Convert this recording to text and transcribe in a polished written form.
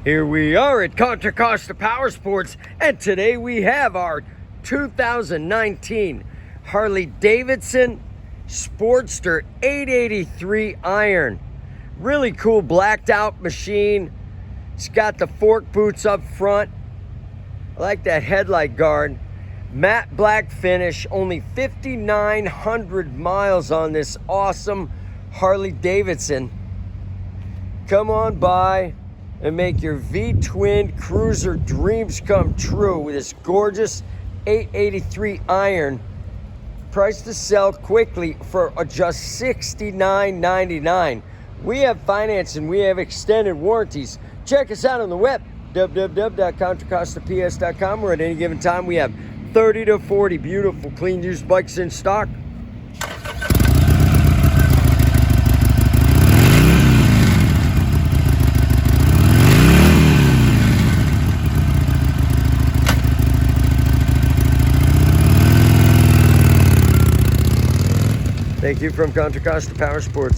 Here we are at Contra Costa Powersports, and today we have our 2019 Harley Davidson Sportster 883 iron. Really cool blacked out machine. It's got the fork boots up front. I like that headlight guard. Matte black finish, only 5,900 miles on this awesome Harley Davidson. Come on by and make your V-twin cruiser dreams come true with this gorgeous 883 iron. Price to sell quickly for just $69.99. We have financing, we have extended warranties. Check us out on the web, www.contracostaps.com, where at any given time we have 30 to 40 beautiful clean used bikes in stock. Thank you from Contra Costa Powersports.